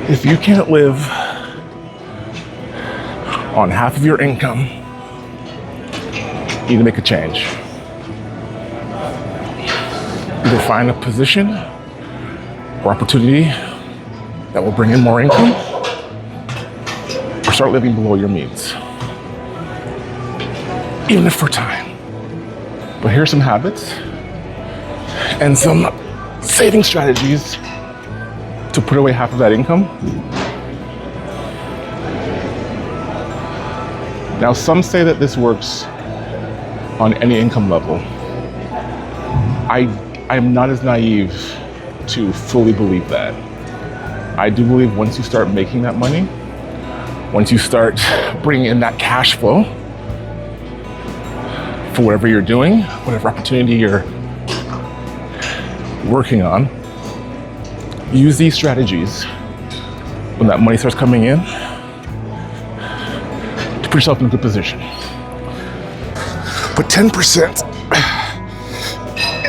If you can't live on half of your income, you need to make a change. Either find a position or opportunity that will bring in more income, or start living below your means, even if for time. But here are some habits and some saving strategies to put away half of that income. Now, some say that this works on any income level. I'm not as naive to fully believe that. I do believe once you start making that money, once you start bringing in that cash flow for whatever you're doing, whatever opportunity you're working on, use these strategies when that money starts coming in to put yourself in a good position. Put 10%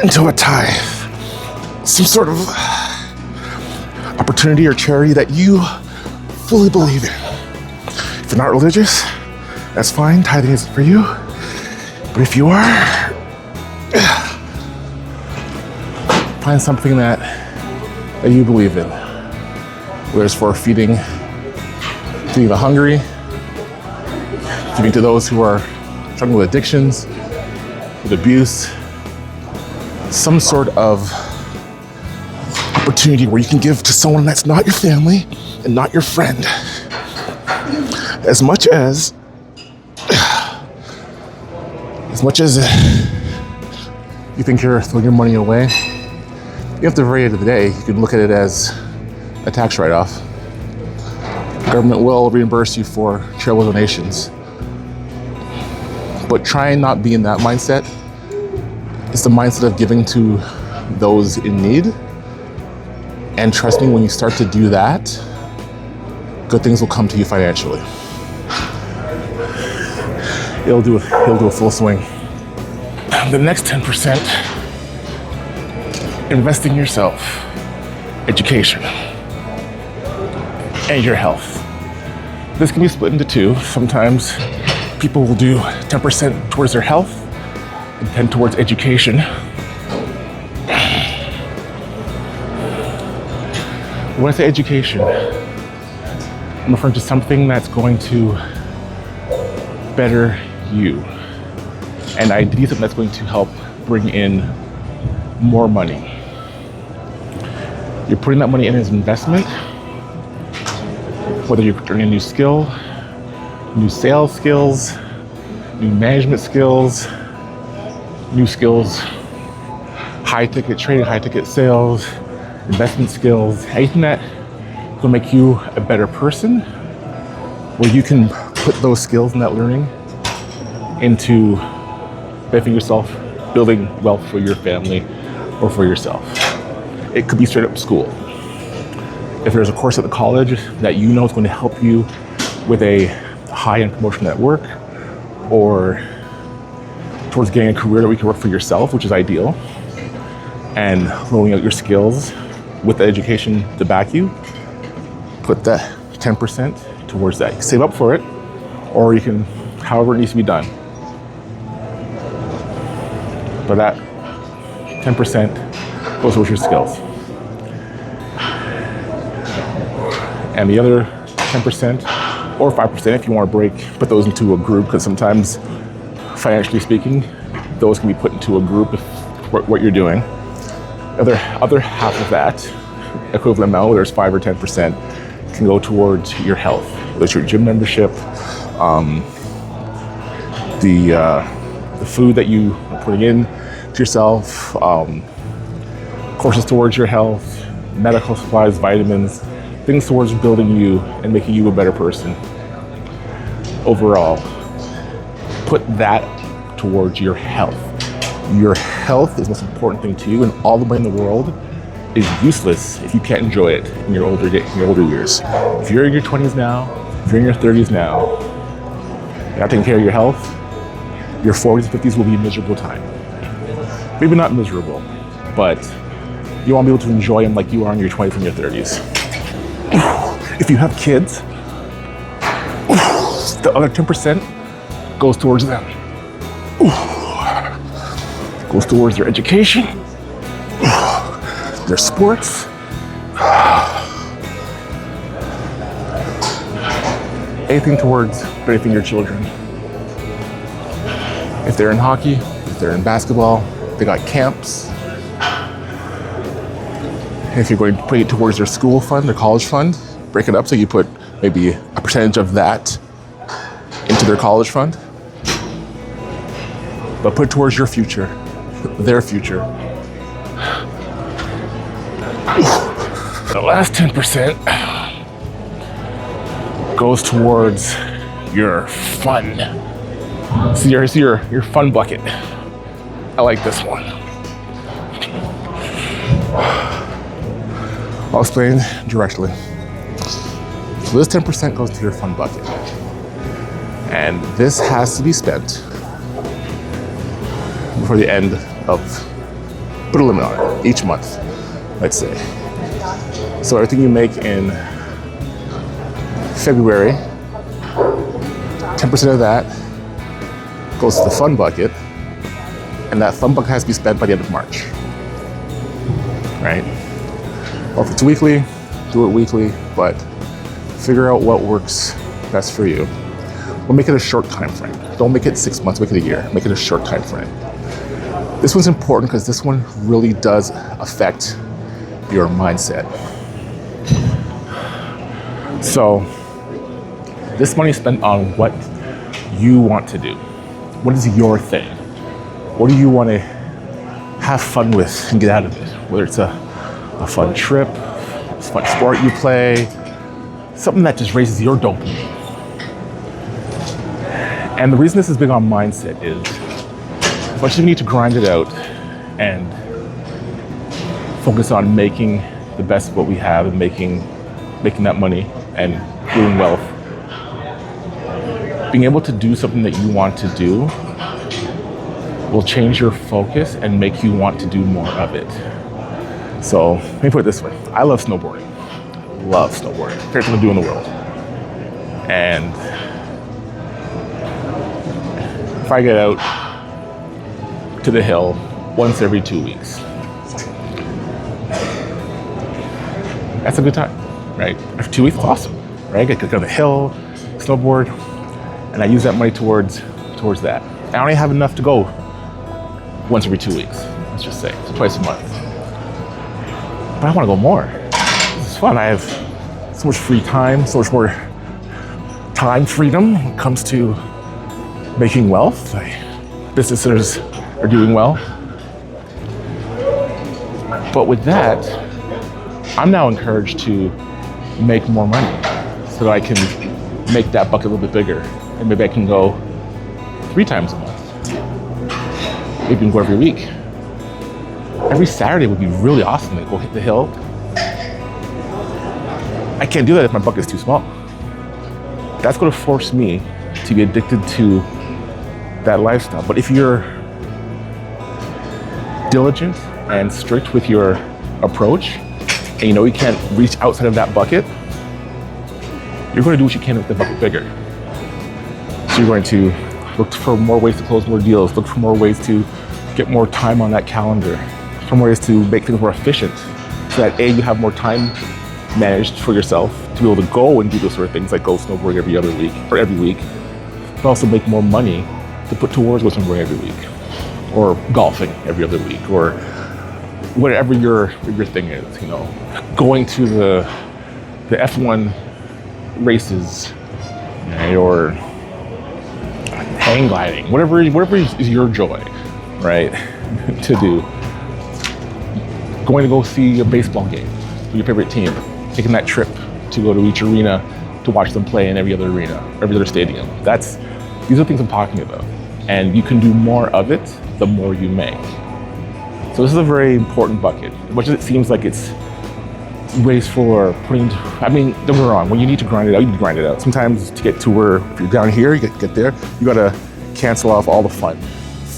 into a tithe, some sort of opportunity or charity that you fully believe in. If you're not religious, that's fine, tithing isn't for you. But if you are, find something that you believe in, whether it's for feeding the hungry, giving to those who are struggling with addictions, with abuse, some sort of opportunity where you can give to someone that's not your family and not your friend. As much as you think you're throwing your money away, you have to, at the very end of the day, you can look at it as a tax write-off. The government will reimburse you for charitable donations. But try and not be in that mindset. It's the mindset of giving to those in need. And trust me, when you start to do that, good things will come to you financially. It'll do a full swing. The next 10%, invest in yourself, education, and your health. This can be split into two. Sometimes people will do 10% towards their health and 10 towards education. When I say education, I'm referring to something that's going to better you. And ideally something that's going to help bring in more money. You're putting that money in as investment, whether you're learning a new skill, new sales skills, new management skills, new skills, high ticket trading, high ticket sales, investment skills, anything that will make you a better person, where you can put those skills and that learning into benefiting yourself, building wealth for your family or for yourself. It could be straight up school. If there's a course at the college that you know is going to help you with a high-end promotion at work, or towards getting a career that we can work for yourself, which is ideal, and rolling out your skills with the education to back you, put that 10% towards that. You can save up for it, or you can, however it needs to be done. But that 10% goes towards your skills. And the other 10% or 5%, if you want to put those into a group, because sometimes, financially speaking, those can be put into a group if what you're doing. Other half of that equivalent amount, whether it's 5 or 10%, can go towards your health, whether it's your gym membership, the food that you are putting in to yourself, courses towards your health, medical supplies, vitamins, things towards building you and making you a better person. Overall, put that towards your health. Your health is the most important thing to you, and all the money in the world is useless if you can't enjoy it in your older years. If you're in your 20s now, if you're in your 30s now, you're not taking care of your health, your 40s and 50s will be a miserable time. Maybe not miserable, but you won't be able to enjoy them like you are in your 20s and your 30s. If you have kids, the other 10% goes towards them. Goes towards their education, their sports, anything towards benefiting your children. If they're in hockey, if they're in basketball, they got camps. If you're going to put it towards their school fund, their college fund, break it up so you put maybe a percentage of that into their college fund. But put it towards your future, their future. The last 10% goes towards your fun. See your fun bucket. I like this one. I'll explain directly. So this 10% goes to your fun bucket. And this has to be spent before the end of, put a limit on it, each month, let's say. So everything you make in February, 10% of that goes to the fun bucket, and that fun bucket has to be spent by the end of March, right? Or if it's weekly, do it weekly, but figure out what works best for you. We'll make it a short time frame. Don't make it 6 months, make it a year. Make it a short time frame. This one's important because this one really does affect your mindset. So this money is spent on what you want to do. What is your thing? What do you want to have fun with and get out of it? Whether it's a fun trip, a fun sport you play, something that just raises your dopamine. And the reason this is big on mindset is as much as we need to grind it out and focus on making the best of what we have and making that money and building wealth, being able to do something that you want to do will change your focus and make you want to do more of it. So let me put it this way. I love snowboarding. Love snowboarding. Favorite thing to do in the world. And if I get out to the hill once every 2 weeks, that's a good time, right? After 2 weeks, it's awesome, right? I get to go to the hill, snowboard, and I use that money towards that. I only have enough to go once every 2 weeks, let's just say, so twice a month. But I want to go more. This is fun. I have so much free time, so much more time freedom when it comes to making wealth. Businesses are doing well. But with that, I'm now encouraged to make more money so that I can make that bucket a little bit bigger. And maybe I can go 3 times a month. Maybe I can go every week. Every Saturday would be really awesome to go hit the hill. I can't do that if my bucket's too small. That's going to force me to be addicted to that lifestyle. But if you're diligent and strict with your approach, and you know you can't reach outside of that bucket, you're going to do what you can to make the bucket bigger. So you're going to look for more ways to close more deals, look for more ways to get more time on that calendar, for more ways to make things more efficient, so that A, you have more time managed for yourself to be able to go and do those sort of things like go snowboarding every other week or every week, but also make more money to put towards go snowboarding every week, or golfing every other week, or whatever your thing is, you know, going to the F1 races, right, or hang gliding, whatever is your joy, right, to do. Going to go see a baseball game with your favorite team, taking that trip to go to each arena to watch them play in every other arena, every other stadium. These are things I'm talking about. And you can do more of it the more you make. So this is a very important bucket. As much as it seems like it's wasteful or don't get me wrong, when you need to grind it out, you need to grind it out. Sometimes to get to where, if you're down here, you get there, you gotta cancel off all the fun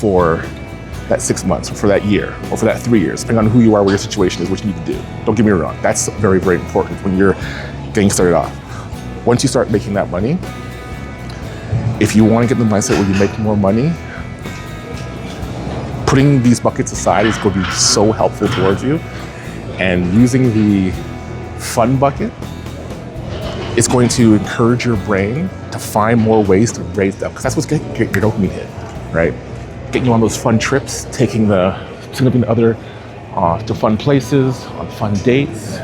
for that 6 months, or for that year, or for that 3 years, depending on who you are, what your situation is, what you need to do. Don't get me wrong, that's very, very important when you're getting started off. Once you start making that money, if you want to get in the mindset where you make more money, putting these buckets aside is going to be so helpful towards you. And using the fun bucket is going to encourage your brain to find more ways to raise them, because that's what's going to get your dopamine hit, right? Getting you on those fun trips, taking the significant other to fun places, on fun dates,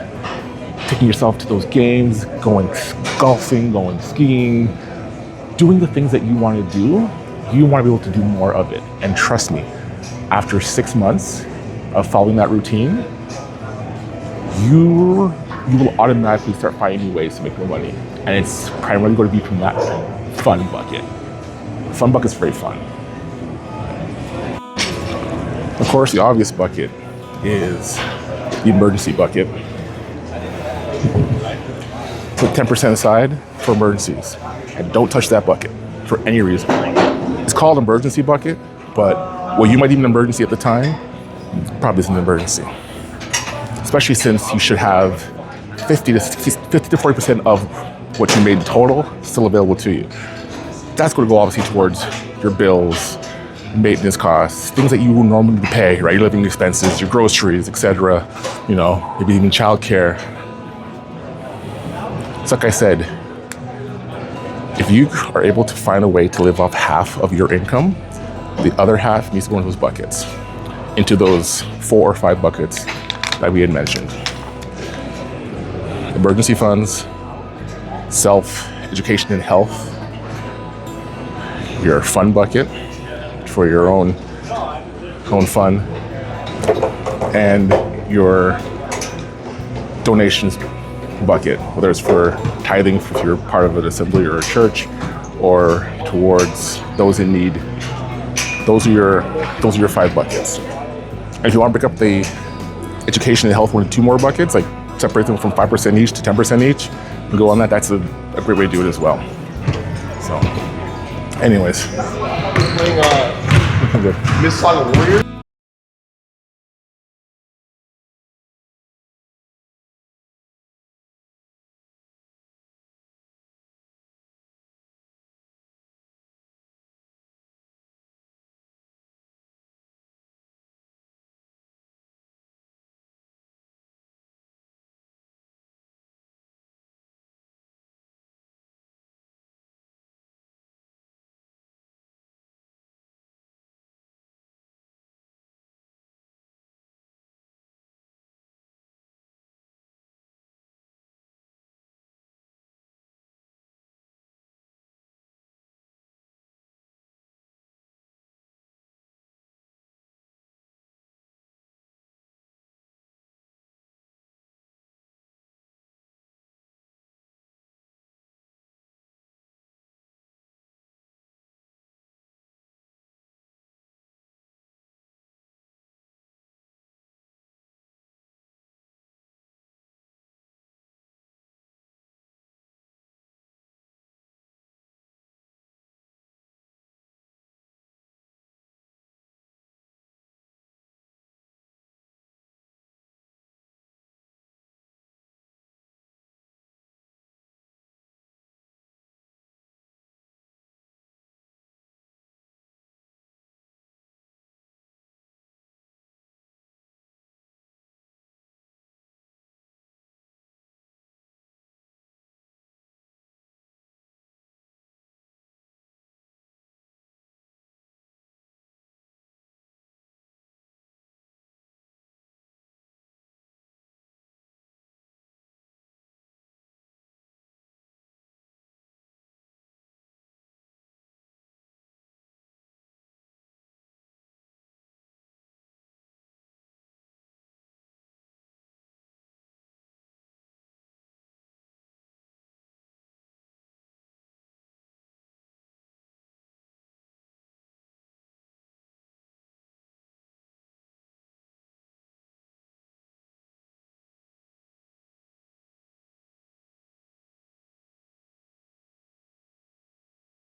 taking yourself to those games, going golfing, going skiing, doing the things that you want to do. You want to be able to do more of it. And trust me, after 6 months of following that routine, you will automatically start finding new ways to make more money. And it's primarily going to be from that fun bucket. Fun bucket's very fun. Of course, the obvious bucket is the emergency bucket. Put 10% aside for emergencies. And don't touch that bucket for any reason. It's called emergency bucket, but what you might deem an emergency at the time probably isn't an emergency. Especially since you should have 50 to 40% of what you made total still available to you. That's going to go obviously towards your bills, maintenance costs, things that you would normally pay, right? Your living expenses, your groceries, etc. You know, maybe even childcare. So like I said, if you are able to find a way to live off half of your income, the other half needs to go into those buckets, into those 4 or 5 buckets that we had mentioned. Emergency funds, self-education and health, your fun bucket for your own fun, and your donations bucket, whether it's for tithing if you're part of an assembly or a church, or towards those in need. Those are your 5 buckets. And if you want to break up the education and health into 2 more buckets, like separate them from 5% each to 10% each, and go on that, that's a great way to do it as well. So, anyways. Playing Miss Saga Warrior.